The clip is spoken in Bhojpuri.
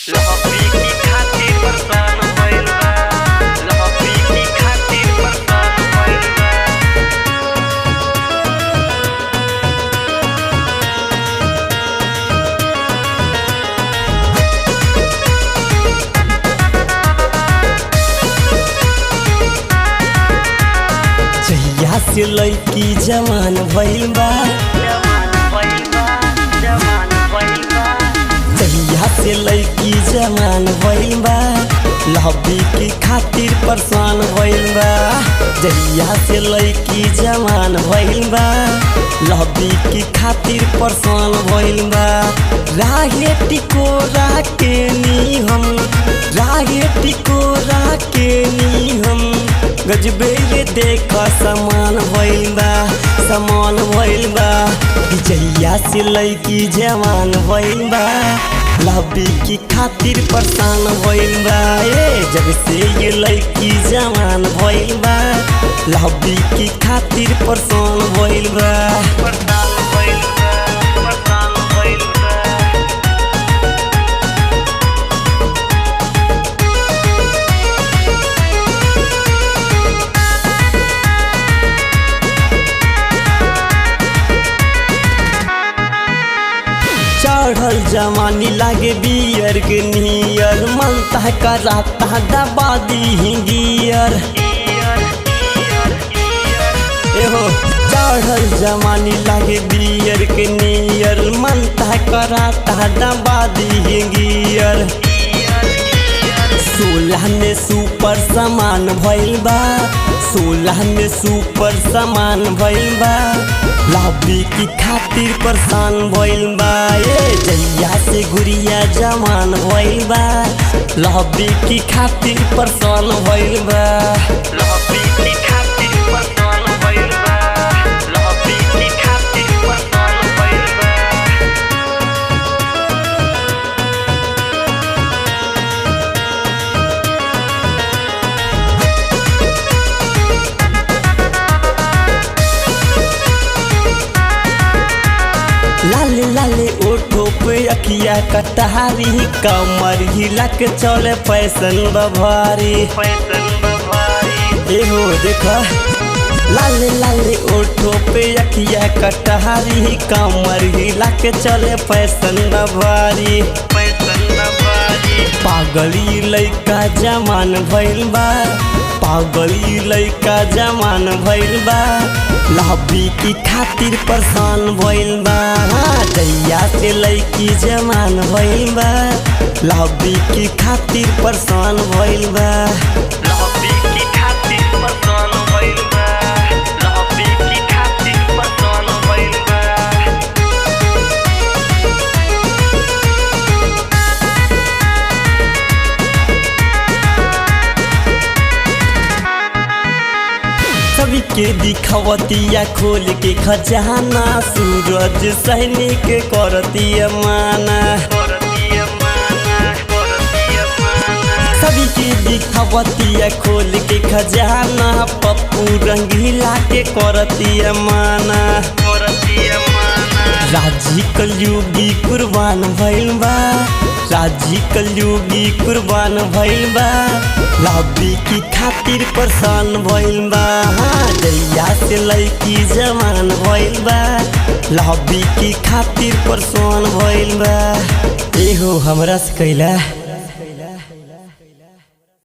लहबी की खातिर परेशान भइल बा। लहबी की खातिर परेशान भइल बा। जहिया से लड़की जवान भइल बा। जवान भइल बा। जवान भइल बा। जहिया से लड़की जवान भइल बा। लहबी की खातिर परेशान भइल बा। जहिया से लड़की जवान भइल बा। लहबी की खातिर परेशान भइल बा। राहे टिकोरा के नी हम, राहे टिकोरा के नी हम, गजबे रे देखा समान भइल बा, समान भइल बा। जहिया से लड़की जवान भइल बा। लहबी की खातिर परेशान भइल बा। जब से ये लड़की जवान भइल बा। लहबी की खातिर परेशान भइल बा। परेशान भइल बा। परेशान भइल बा। चढ़ल जवानी लागे बियर के नियर, मनता कराता दबा दी गियर। एहो चढ़ल जवानी लागे बियर के नियर, मनता कराता दबा दी गियर। 16 में सुपर सामान भइल बा। 16 में सुपर सामान भइल बा। लहबी की खातिर परेशान भइल बा। जहिया से गुड़िया जवान भइल बा। लहबी की खातिर परेशान भइल बा। लहबी की खातिर परेशान भइल बा। लहबी की खातिर परेशान भइल बा। लाले लाले ओठो पे अखिया कटारी, कमर हिला के चले फैशन बभारी। फैशन बभारी। एहो देखा लाले लाले ओठो पे अखिया कटारी, कमर हिला के चले फैशन बभारी। फैशन बभारी। पागली लइका जवान भइल बा। पागली लइका जवान भइल बा। लहबी की खातिर परेशान भइल बा। जहिया से लड़की जवान भइल बा। लहबी की खातिर परेशान भइल बा। लहबी की खातिर परेशान भइल बा। लहबी की खातिर परेशान भइल बा। सभी के दिखावतिया खोल के खजाना, सूरज सैनिक करतिया माना। करतिया माना। करतिया माना। सभी के दिखावतिया खोल के खजाना, पप्पू रंगीला के करतिया माना। करतिया माना। राजी कलयुगी कुर्बान भइल बा। राजी कलयुगी कुर्बान भइल बा। लहबी की खातिर परेशान भइल बा। जहिया से लड़की जवान भइल बा। लहबी की खातिर परेशान भइल बा। एहो हमरा से कैला।